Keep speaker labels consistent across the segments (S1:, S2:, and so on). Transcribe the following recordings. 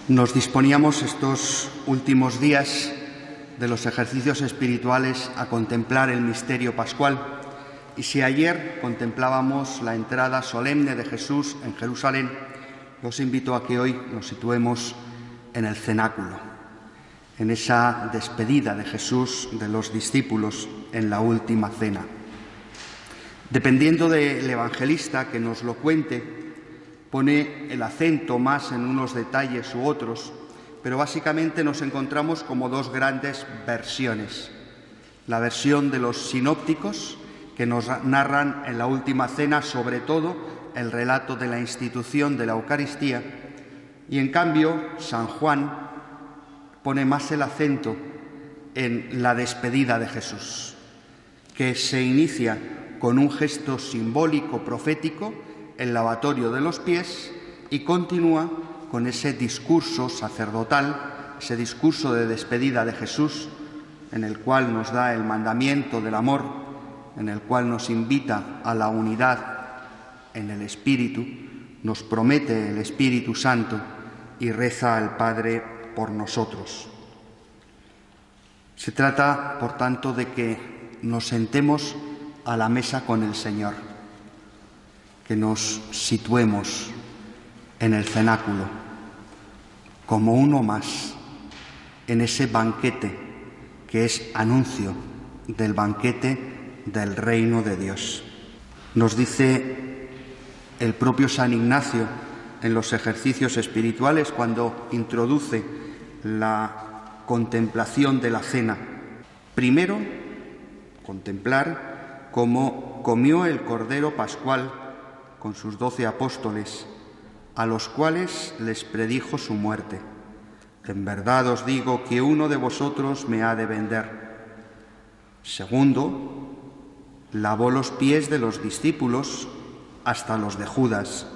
S1: Nos disponíamos estos últimos días de los ejercicios espirituales a contemplar el misterio pascual, y si ayer contemplábamos la entrada solemne de Jesús en Jerusalén, os invito a que hoy nos situemos en el cenáculo, en esa despedida de Jesús de los discípulos en la última cena. Dependiendo del evangelista que nos lo cuente, pone el acento más en unos detalles u otros, pero básicamente nos encontramos como dos grandes versiones. La versión de los sinópticos, que nos narran en la última cena sobre todo el relato de la institución de la Eucaristía, y en cambio San Juan pone más el acento en la despedida de Jesús, que se inicia con un gesto simbólico profético, el lavatorio de los pies, y continúa con ese discurso sacerdotal, ese discurso de despedida de Jesús, en el cual nos da el mandamiento del amor, en el cual nos invita a la unidad en el Espíritu, nos promete el Espíritu Santo y reza al Padre por nosotros. Se trata, por tanto, de que nos sentemos a la mesa con el Señor, que nos situemos en el cenáculo como uno más en ese banquete que es anuncio del banquete del reino de Dios. Nos dice el propio San Ignacio en los ejercicios espirituales cuando introduce la contemplación de la cena. Primero, contemplar cómo comió el Cordero Pascual con sus 12 apóstoles, a los cuales les predijo su muerte. En verdad os digo que uno de vosotros me ha de vender. Segundo, lavó los pies de los discípulos hasta los de Judas,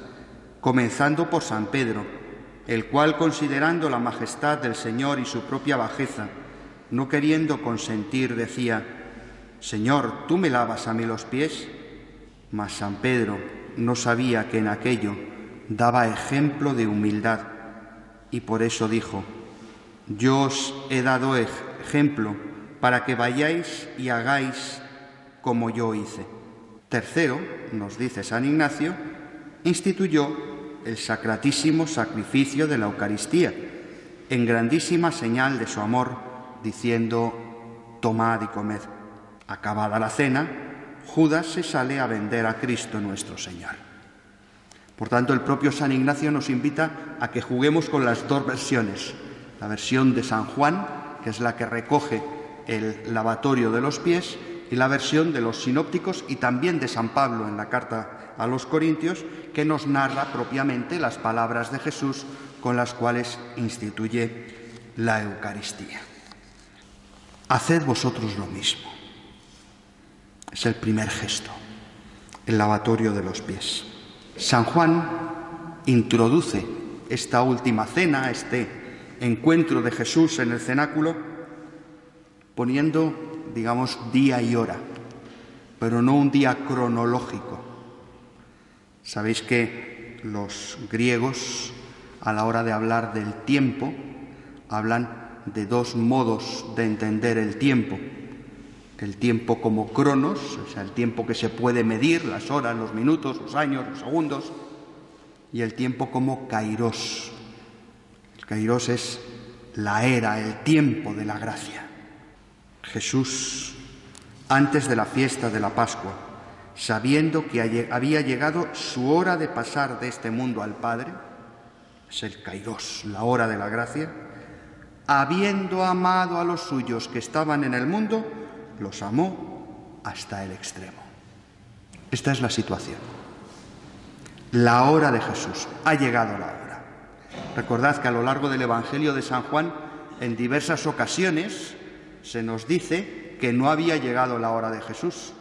S1: comenzando por San Pedro, el cual, considerando la majestad del Señor y su propia bajeza, no queriendo consentir, decía: Señor, ¿tú me lavas a mí los pies? Mas San Pedro no sabía que en aquello daba ejemplo de humildad, y por eso dijo: Yo os he dado ejemplo para que vayáis y hagáis como yo hice. Tercero, nos dice San Ignacio, instituyó el sacratísimo sacrificio de la Eucaristía, en grandísima señal de su amor, diciendo: Tomad y comed. Acabada la cena, Judas se sale a vender a Cristo nuestro Señor. Por tanto, el propio San Ignacio nos invita a que juguemos con las dos versiones. La versión de San Juan, que es la que recoge el lavatorio de los pies, y la versión de los sinópticos y también de San Pablo en la carta a los Corintios, que nos narra propiamente las palabras de Jesús con las cuales instituye la Eucaristía. Haced vosotros lo mismo. Es el primer gesto, el lavatorio de los pies. San Juan introduce esta última cena, este encuentro de Jesús en el cenáculo, poniendo, digamos, día y hora, pero no un día cronológico. Sabéis que los griegos, a la hora de hablar del tiempo, hablan de dos modos de entender el tiempo. El tiempo como cronos, o sea, el tiempo que se puede medir, las horas, los minutos, los años, los segundos, y el tiempo como kairos. El kairos es la era, el tiempo de la gracia. Jesús, antes de la fiesta de la Pascua, sabiendo que había llegado su hora de pasar de este mundo al Padre, es el kairos, la hora de la gracia, habiendo amado a los suyos que estaban en el mundo, los amó hasta el extremo. Esta es la situación. La hora de Jesús. Ha llegado la hora. Recordad que a lo largo del Evangelio de San Juan, en diversas ocasiones, se nos dice que no había llegado la hora de Jesús.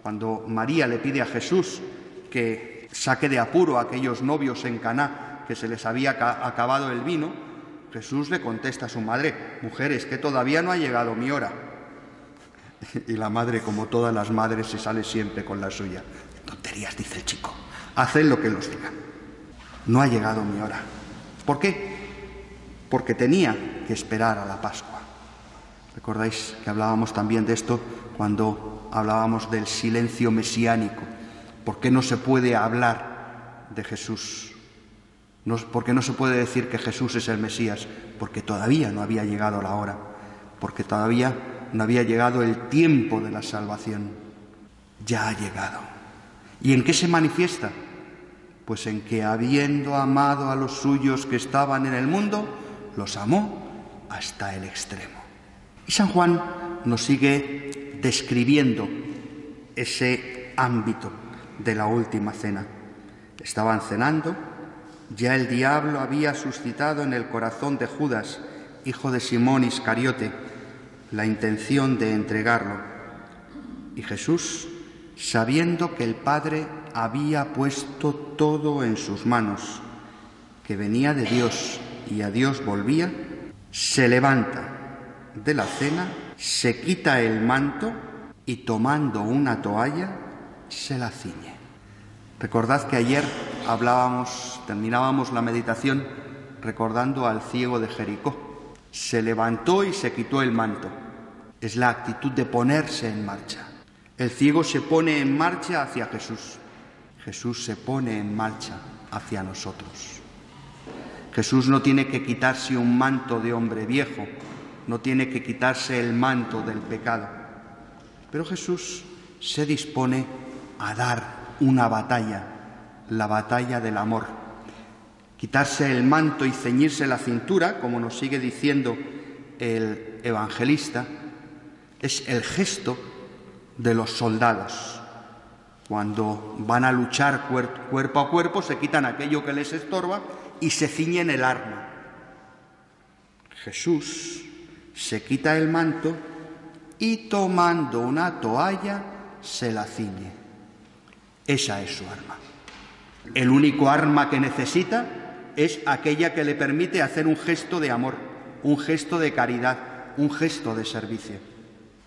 S1: Cuando María le pide a Jesús que saque de apuro a aquellos novios en Caná que se les había acabado el vino, Jesús le contesta a su madre: mujer, es que todavía no ha llegado mi hora. Y la madre, como todas las madres, se sale siempre con la suya. Tonterías, dice el chico. Haced lo que los diga. No ha llegado mi hora. ¿Por qué? porque tenía que esperar a la Pascua. ¿Recordáis que hablábamos también de esto cuando hablábamos del silencio mesiánico? ¿Por qué no se puede hablar de Jesús? ¿Por qué no se puede decir que Jesús es el Mesías? Porque todavía no había llegado la hora, porque todavía no había llegado el tiempo de la salvación. Ya ha llegado. ¿Y en qué se manifiesta? Pues en que, habiendo amado a los suyos que estaban en el mundo, los amó hasta el extremo. Y San Juan nos sigue describiendo ese ámbito de la última cena. Estaban cenando, ya el diablo había suscitado en el corazón de Judas, hijo de Simón Iscariote, la intención de entregarlo. Y Jesús, sabiendo que el Padre había puesto todo en sus manos, que venía de Dios y a Dios volvía, se levanta de la cena, se quita el manto y, tomando una toalla, se la ciñe. Recordad que ayer terminábamos la meditación recordando al ciego de Jericó. Se levantó y se quitó el manto. Es la actitud de ponerse en marcha. El ciego se pone en marcha hacia Jesús. Jesús se pone en marcha hacia nosotros. Jesús no tiene que quitarse un manto de hombre viejo, no tiene que quitarse el manto del pecado. Pero Jesús se dispone a dar una batalla, la batalla del amor. Quitarse el manto y ceñirse la cintura, como nos sigue diciendo el evangelista, es el gesto de los soldados. Cuando van a luchar cuerpo a cuerpo, se quitan aquello que les estorba y se ciñen el arma. Jesús se quita el manto y, tomando una toalla, se la ciñe. Esa es su arma. El único arma que necesita es aquella que le permite hacer un gesto de amor, un gesto de caridad, un gesto de servicio.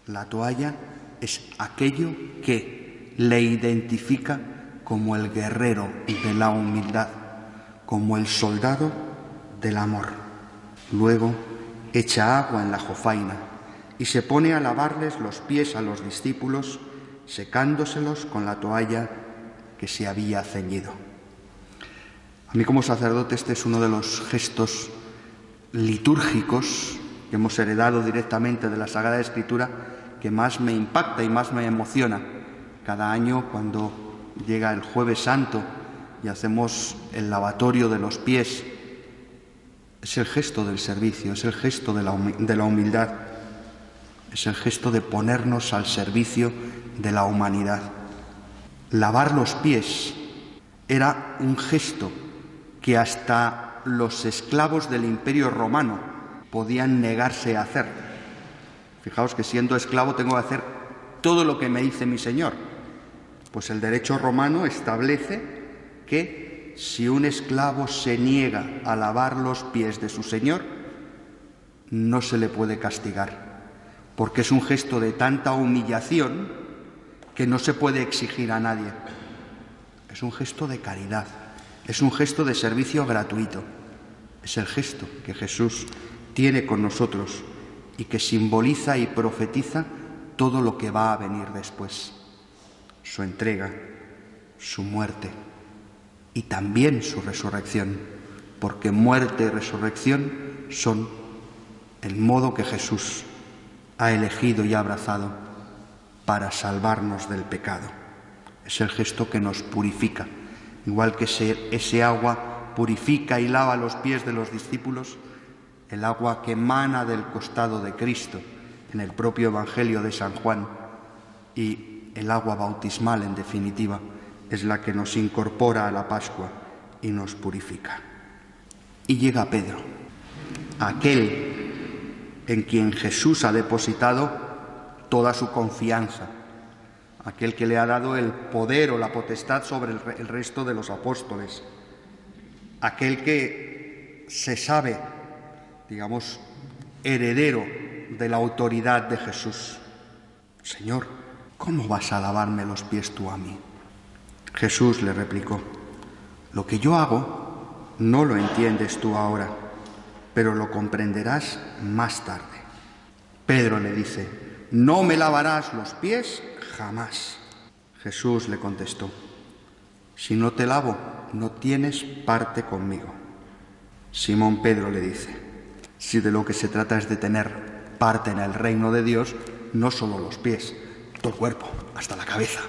S1: La toalla es aquello que le identifica como el guerrero de la humildad, como el soldado del amor. Luego echa agua en la jofaina y se pone a lavarles los pies a los discípulos, secándoselos con la toalla que se había ceñido. A mí, como sacerdote, este es uno de los gestos litúrgicos que hemos heredado directamente de la Sagrada Escritura que más me impacta y más me emociona. Cada año, cuando llega el Jueves Santo y hacemos el lavatorio de los pies, es el gesto del servicio, es el gesto de la humildad, es el gesto de ponernos al servicio de la humanidad. Lavar los pies era un gesto que hasta los esclavos del Imperio Romano podían negarse a hacer. Fijaos que siendo esclavo tengo que hacer todo lo que me dice mi señor. Pues el derecho romano establece que si un esclavo se niega a lavar los pies de su señor, no se le puede castigar, porque es un gesto de tanta humillación que no se puede exigir a nadie. Es un gesto de caridad, es un gesto de servicio gratuito. Es el gesto que Jesús tiene con nosotros y que simboliza y profetiza todo lo que va a venir después. Su entrega, su muerte y también su resurrección, porque muerte y resurrección son el modo que Jesús ha elegido y ha abrazado para salvarnos del pecado. Es el gesto que nos purifica. Igual que ese agua purifica y lava los pies de los discípulos, el agua que emana del costado de Cristo en el propio Evangelio de San Juan, y el agua bautismal, en definitiva, es la que nos incorpora a la Pascua y nos purifica. Y llega Pedro, aquel en quien Jesús ha depositado toda su confianza, aquel que le ha dado el poder o la potestad sobre el resto de los apóstoles, aquel que se sabe, digamos, heredero de la autoridad de Jesús. Señor, ¿cómo vas a lavarme los pies tú a mí? Jesús le replicó: lo que yo hago no lo entiendes tú ahora, pero lo comprenderás más tarde. Pedro le dice: no me lavarás los pies jamás. Jesús le contestó: si no te lavo, no tienes parte conmigo. Simón Pedro le dice: si de lo que se trata es de tener parte en el reino de Dios, no solo los pies, todo el cuerpo, hasta la cabeza.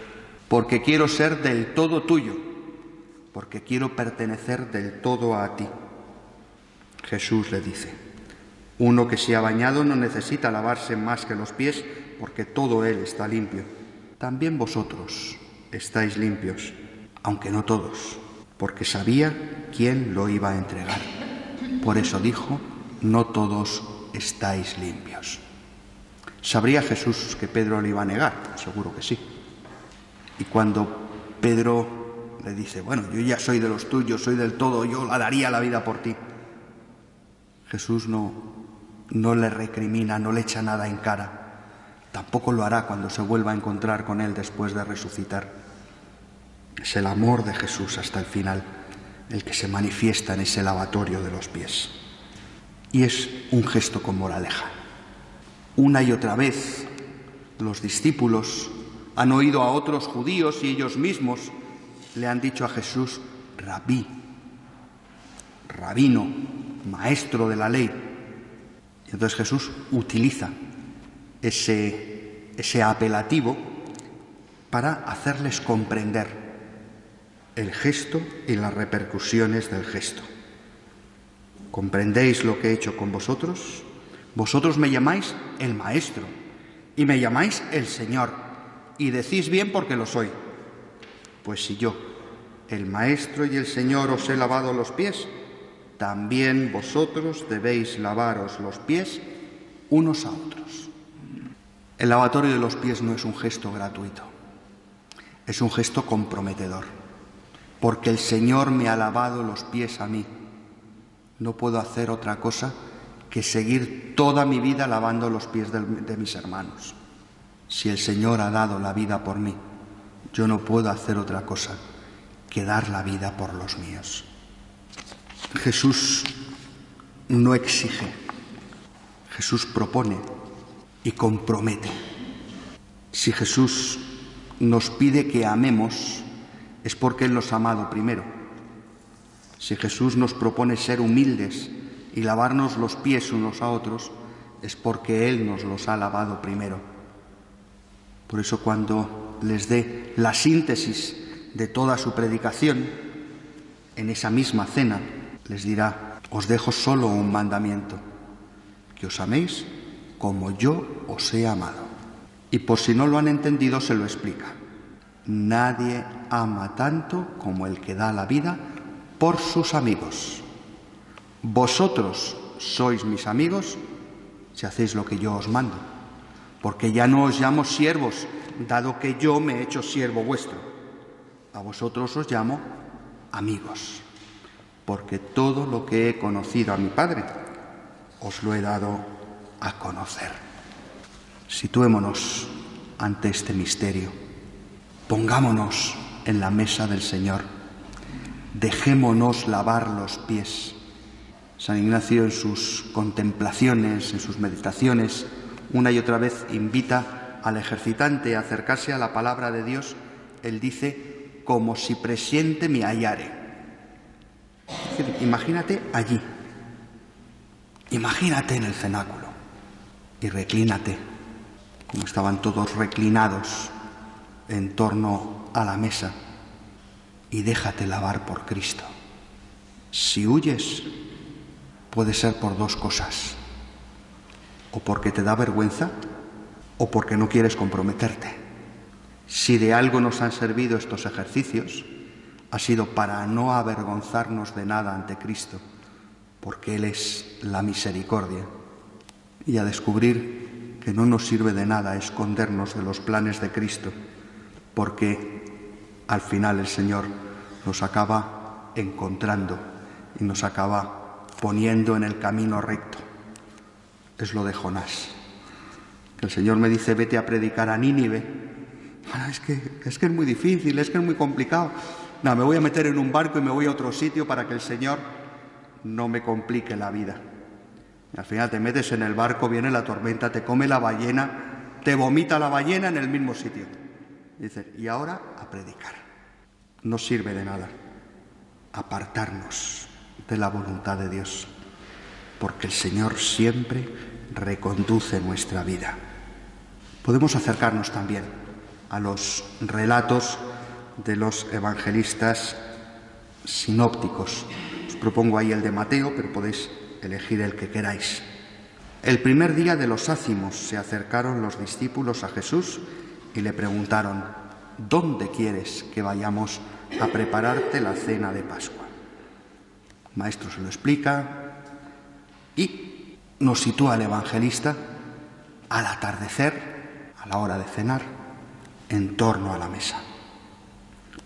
S1: Porque quiero ser del todo tuyo, porque quiero pertenecer del todo a ti. Jesús le dice: uno que se ha bañado no necesita lavarse más que los pies, porque todo él está limpio. También vosotros estáis limpios, aunque no todos, porque sabía quién lo iba a entregar. Por eso dijo: no todos estáis limpios. ¿Sabría Jesús que Pedro le iba a negar? Seguro que sí. Y cuando Pedro le dice: bueno, yo ya soy de los tuyos, soy del todo, yo daría la vida por ti, Jesús no le recrimina, no le echa nada en cara. Tampoco lo hará cuando se vuelva a encontrar con él después de resucitar. Es el amor de Jesús hasta el final el que se manifiesta en ese lavatorio de los pies. Y es un gesto con moraleja. Una y otra vez los discípulos han oído a otros judíos y ellos mismos le han dicho a Jesús: rabí, rabino, maestro de la ley. Y entonces Jesús utiliza ese apelativo para hacerles comprender el gesto y las repercusiones del gesto. ¿Comprendéis lo que he hecho con vosotros? Vosotros me llamáis el Maestro y me llamáis el Señor, y decís bien porque lo soy. Pues si yo, el Maestro y el Señor, os he lavado los pies, también vosotros debéis lavaros los pies unos a otros. El lavatorio de los pies no es un gesto gratuito, es un gesto comprometedor, porque el Señor me ha lavado los pies a mí. No puedo hacer otra cosa que seguir toda mi vida lavando los pies de mis hermanos. Si el Señor ha dado la vida por mí, yo no puedo hacer otra cosa que dar la vida por los míos. Jesús no exige, Jesús propone y compromete. Si Jesús nos pide que amemos, es porque Él nos ha amado primero. Si Jesús nos propone ser humildes y lavarnos los pies unos a otros, es porque Él nos los ha lavado primero. Por eso cuando les dé la síntesis de toda su predicación, en esa misma cena, les dirá: os dejo solo un mandamiento, que os améis como yo os he amado. Y por si no lo han entendido, se lo explica: nadie ama tanto como el que da la vida por sus amigos. Vosotros sois mis amigos si hacéis lo que yo os mando, porque ya no os llamo siervos, dado que yo me he hecho siervo vuestro. A vosotros os llamo amigos, porque todo lo que he conocido a mi Padre os lo he dado a conocer. Situémonos ante este misterio, pongámonos en la mesa del Señor, dejémonos lavar los pies. San Ignacio, en sus contemplaciones, en sus meditaciones, una y otra vez invita al ejercitante a acercarse a la palabra de Dios. Él dice: como si presente me hallare. Es decir, imagínate allí, imagínate en el cenáculo y reclínate, como estaban todos reclinados en torno a la mesa, y déjate lavar por Cristo. Si huyes, puede ser por dos cosas: o porque te da vergüenza o porque no quieres comprometerte. Si de algo nos han servido estos ejercicios, ha sido para no avergonzarnos de nada ante Cristo, porque Él es la misericordia, y a descubrir que no nos sirve de nada escondernos de los planes de Cristo, porque al final el Señor nos acaba encontrando y nos acaba poniendo en el camino recto. Es lo de Jonás. El Señor me dice: vete a predicar a Nínive. Bueno, es que es muy difícil, es que es muy complicado. No, me voy a meter en un barco y me voy a otro sitio para que el Señor no me complique la vida. Y al final te metes en el barco, viene la tormenta, te come la ballena, te vomita la ballena en el mismo sitio. Y dices, y ahora a predicar. No sirve de nada apartarnos de la voluntad de Dios, porque el Señor siempre reconduce nuestra vida. Podemos acercarnos también a los relatos de los evangelistas sinópticos. Os propongo ahí el de Mateo, pero podéis elegir el que queráis. El primer día de los ácimos se acercaron los discípulos a Jesús y le preguntaron, ¿dónde quieres que vayamos a prepararte la cena de Pascua? El maestro se lo explica y nos sitúa el evangelista al atardecer, a la hora de cenar, en torno a la mesa.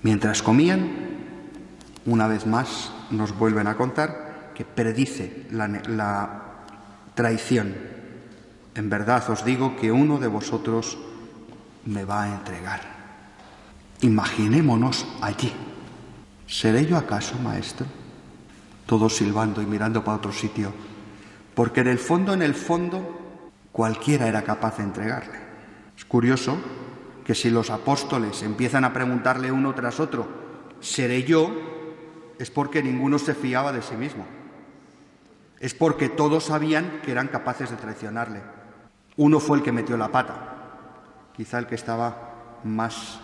S1: Mientras comían, una vez más nos vuelven a contar que predice la traición. En verdad os digo que uno de vosotros me va a entregar. Imaginémonos allí. ¿Seré yo acaso, maestro? Todos silbando y mirando para otro sitio. Porque en el fondo, cualquiera era capaz de entregarle. Es curioso que si los apóstoles empiezan a preguntarle uno tras otro, ¿seré yo?, es porque ninguno se fiaba de sí mismo. Es porque todos sabían que eran capaces de traicionarle. Uno fue el que metió la pata, quizá el que estaba más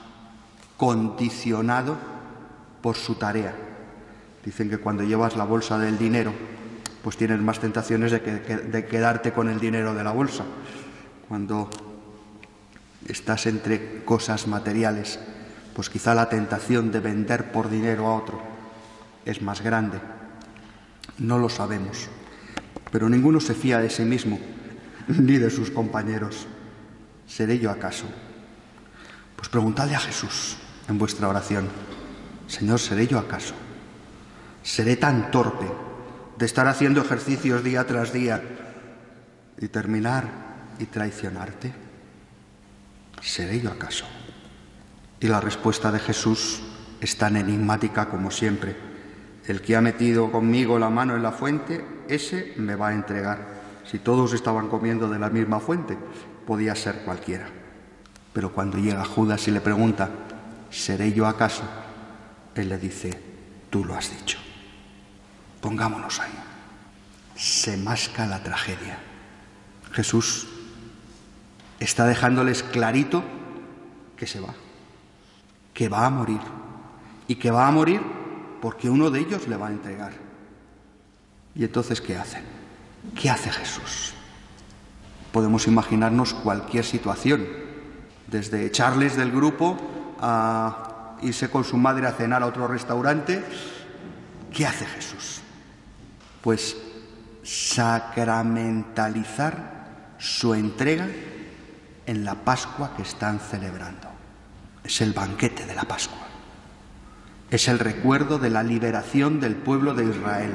S1: condicionado por su tarea. Dicen que cuando llevas la bolsa del dinero, pues tienes más tentaciones de quedarte con el dinero de la bolsa. Cuando estás entre cosas materiales, pues quizá la tentación de vender por dinero a otro es más grande. No lo sabemos, pero ninguno se fía de sí mismo ni de sus compañeros. ¿Seré yo acaso? Pues preguntadle a Jesús en vuestra oración, Señor, ¿seré yo acaso? ¿Seré tan torpe de estar haciendo ejercicios día tras día y terminar y traicionarte? ¿Seré yo acaso? Y la respuesta de Jesús es tan enigmática como siempre. El que ha metido conmigo la mano en la fuente, ese me va a entregar. Si todos estaban comiendo de la misma fuente, podía ser cualquiera. Pero cuando llega Judas y le pregunta, ¿seré yo acaso?, él le dice, tú lo has dicho. Pongámonos ahí. Se masca la tragedia. Jesús está dejándoles clarito que se va, que va a morir, y que va a morir porque uno de ellos le va a entregar. ¿Y entonces qué hacen? ¿Qué hace Jesús? Podemos imaginarnos cualquier situación, desde echarles del grupo a irse con su madre a cenar a otro restaurante. ¿Qué hace Jesús? Pues sacramentalizar su entrega en la Pascua que están celebrando. Es el banquete de la Pascua. Es el recuerdo de la liberación del pueblo de Israel.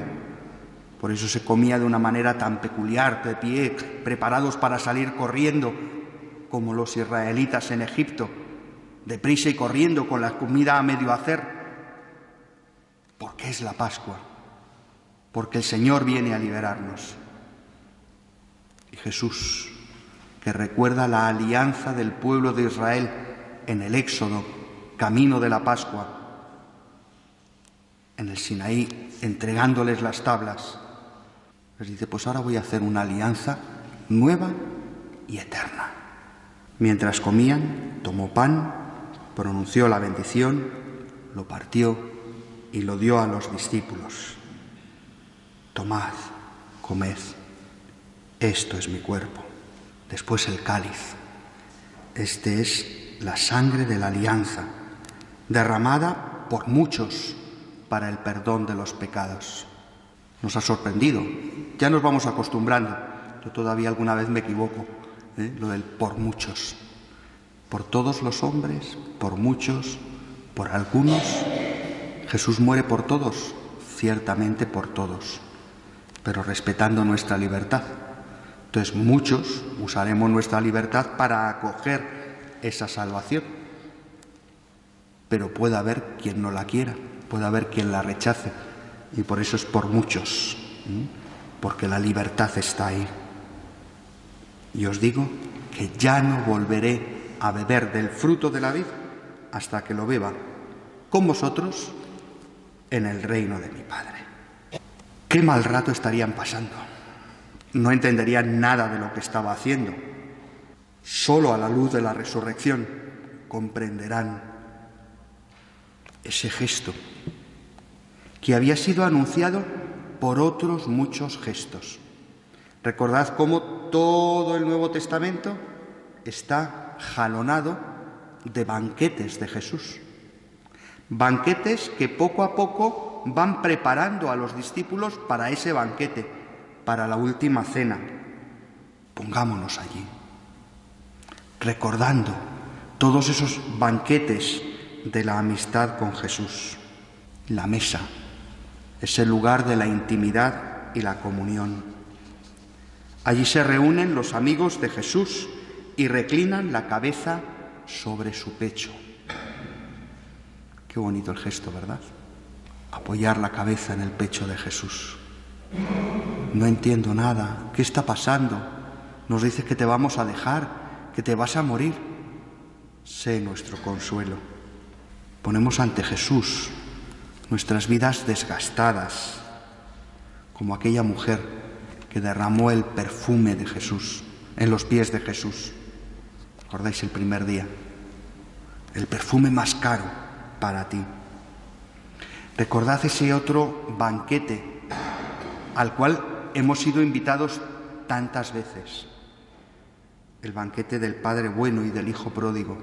S1: Por eso se comía de una manera tan peculiar, de pie, preparados para salir corriendo, como los israelitas en Egipto, deprisa y corriendo con la comida a medio hacer. Porque es la Pascua, porque el Señor viene a liberarnos. Y Jesús, que recuerda la alianza del pueblo de Israel en el Éxodo, camino de la Pascua, en el Sinaí, entregándoles las tablas, les dice, pues ahora voy a hacer una alianza nueva y eterna. Mientras comían, tomó pan, pronunció la bendición, lo partió y lo dio a los discípulos. Tomad, comed, esto es mi cuerpo. Después el cáliz. Este es la sangre de la alianza, derramada por muchos para el perdón de los pecados. Nos ha sorprendido, ya nos vamos acostumbrando. Yo todavía alguna vez me equivoco, lo del por muchos. Por todos los hombres, por muchos, por algunos. Jesús muere por todos, ciertamente por todos, pero respetando nuestra libertad. Entonces muchos usaremos nuestra libertad para acoger esa salvación. Pero puede haber quien no la quiera, puede haber quien la rechace, y por eso es por muchos. porque la libertad está ahí. Y os digo que ya no volveré a beber del fruto de la vid hasta que lo beba con vosotros en el reino de mi Padre. Qué mal rato estarían pasando. No entenderían nada de lo que estaba haciendo. Solo a la luz de la resurrección comprenderán ese gesto que había sido anunciado por otros muchos gestos. Recordad cómo todo el Nuevo Testamento está jalonado de banquetes de Jesús. Banquetes que poco a poco van preparando a los discípulos para ese banquete, para la última cena. Pongámonos allí, recordando todos esos banquetes de la amistad con Jesús. La mesa es el lugar de la intimidad y la comunión. Allí se reúnen los amigos de Jesús y reclinan la cabeza sobre su pecho. Qué bonito el gesto, ¿verdad? Apoyar la cabeza en el pecho de Jesús. No entiendo nada. ¿Qué está pasando? Nos dices que te vamos a dejar, que te vas a morir. Sé nuestro consuelo. Ponemos ante Jesús nuestras vidas desgastadas, como aquella mujer que derramó el perfume de Jesús en los pies de Jesús. ¿Recordáis el primer día? El perfume más caro para ti. Recordad ese otro banquete al cual hemos sido invitados tantas veces. El banquete del Padre bueno y del Hijo pródigo,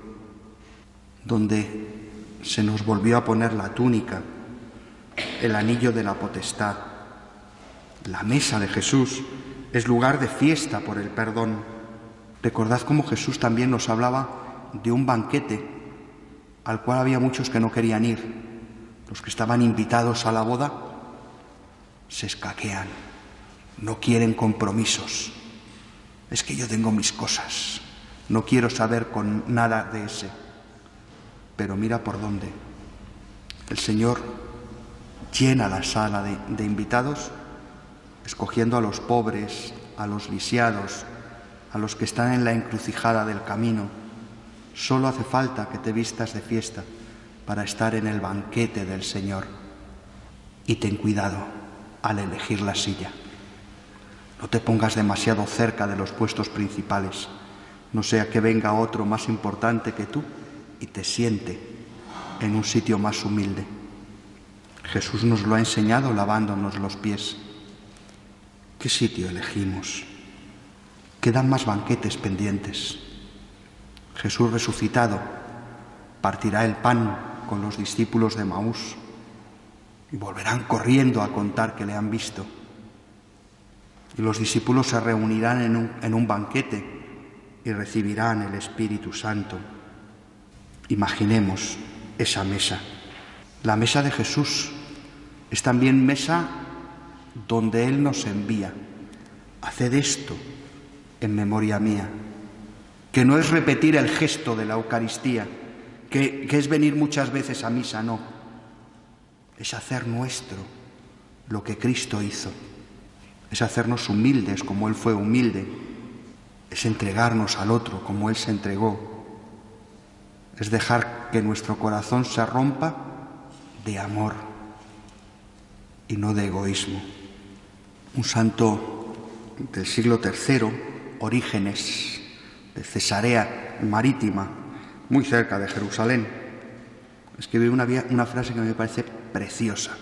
S1: donde se nos volvió a poner la túnica, el anillo de la potestad. La mesa de Jesús es lugar de fiesta por el perdón. Recordad cómo Jesús también nos hablaba de un banquete al cual había muchos que no querían ir. Los que estaban invitados a la boda se escaquean, no quieren compromisos. Es que yo tengo mis cosas, no quiero saber con nada de ese. Pero mira por dónde. El Señor llena la sala de invitados, escogiendo a los pobres, a los lisiados, a los que están en la encrucijada del camino. Solo hace falta que te vistas de fiesta para estar en el banquete del Señor. Y ten cuidado al elegir la silla. No te pongas demasiado cerca de los puestos principales, no sea que venga otro más importante que tú y te siente en un sitio más humilde. Jesús nos lo ha enseñado lavándonos los pies. ¿Qué sitio elegimos? Quedan más banquetes pendientes. Jesús resucitado partirá el pan con los discípulos de Maús y volverán corriendo a contar que le han visto. Y los discípulos se reunirán en un banquete y recibirán el Espíritu Santo. Imaginemos esa mesa. La mesa de Jesús es también mesa donde Él nos envía. Haced esto en memoria mía. Que no es repetir el gesto de la Eucaristía, que es venir muchas veces a misa, no. Es hacer nuestro lo que Cristo hizo. Es hacernos humildes como Él fue humilde. Es entregarnos al otro como Él se entregó. Es dejar que nuestro corazón se rompa de amor y no de egoísmo. Un santo del siglo III, Orígenes, de Cesarea Marítima, muy cerca de Jerusalén, escribió una frase que me parece preciosa,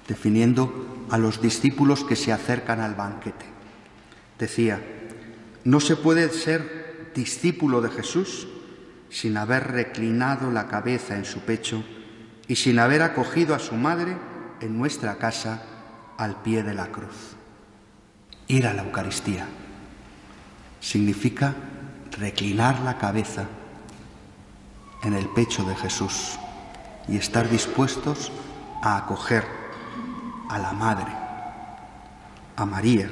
S1: definiendo a los discípulos que se acercan al banquete. Decía: no se puede ser discípulo de Jesús sin haber reclinado la cabeza en su pecho y sin haber acogido a su madre en nuestra casa al pie de la cruz. Ir a la Eucaristía significa reclinar la cabeza en el pecho de Jesús y estar dispuestos a acoger a la Madre, a María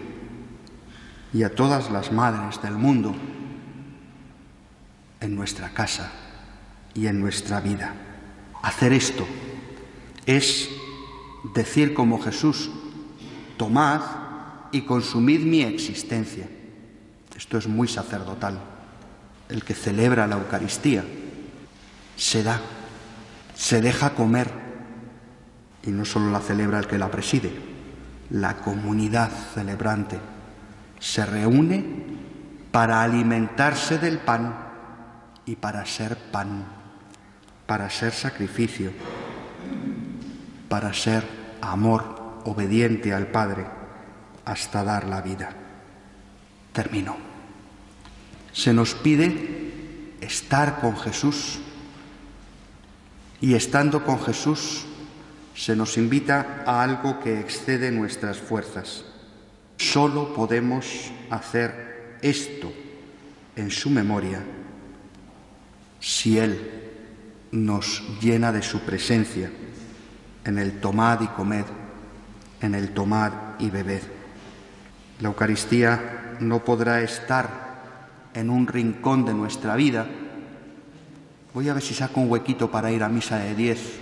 S1: y a todas las madres del mundo en nuestra casa y en nuestra vida. Hacer esto es decir como Jesús: tomad y consumid mi existencia. Esto es muy sacerdotal. El que celebra la Eucaristía se da, se deja comer, y no solo la celebra el que la preside, la comunidad celebrante se reúne para alimentarse del pan y para ser pan, para ser sacrificio, para ser amor obediente al Padre hasta dar la vida. Termino. Se nos pide estar con Jesús y estando con Jesús se nos invita a algo que excede nuestras fuerzas. Solo podemos hacer esto en su memoria si Él nos llena de su presencia en el tomad y comed, en el tomad y bebed. La Eucaristía no podrá estar en un rincón de nuestra vida. Voy a ver si saco un huequito para ir a misa de 10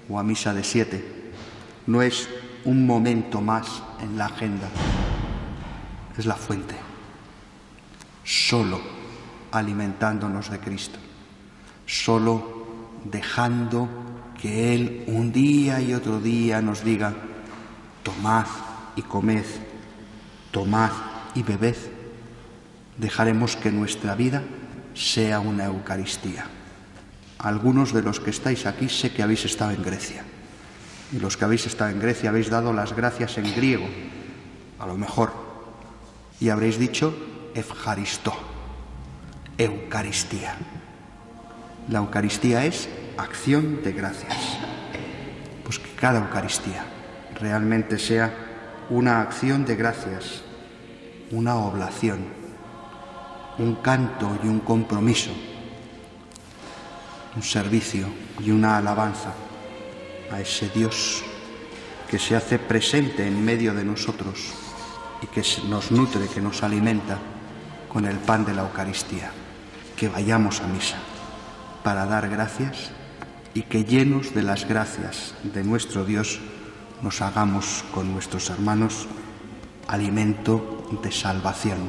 S1: o a misa de 7. No es un momento más en la agenda, es la fuente. Solo alimentándonos de Cristo, solo dejando que Él un día y otro día nos diga: tomad y comed, tomad y bebed, dejaremos que nuestra vida sea una Eucaristía. Algunos de los que estáis aquí sé que habéis estado en Grecia, y los que habéis estado en Grecia habéis dado las gracias en griego, a lo mejor, y habréis dicho Evjaristó, Eucaristía. La Eucaristía es acción de gracias. Pues que cada Eucaristía realmente sea una acción de gracias, una oblación, un canto y un compromiso, un servicio y una alabanza a ese Dios que se hace presente en medio de nosotros y que nos nutre, que nos alimenta con el pan de la Eucaristía. Que vayamos a misa para dar gracias y que, llenos de las gracias de nuestro Dios, nos hagamos con nuestros hermanos alimento de salvación,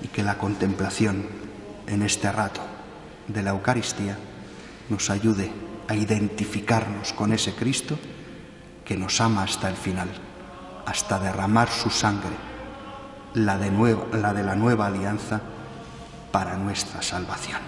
S1: y que la contemplación en este rato de la Eucaristía nos ayude a identificarnos con ese Cristo que nos ama hasta el final, hasta derramar su sangre, la de la nueva alianza, para nuestra salvación.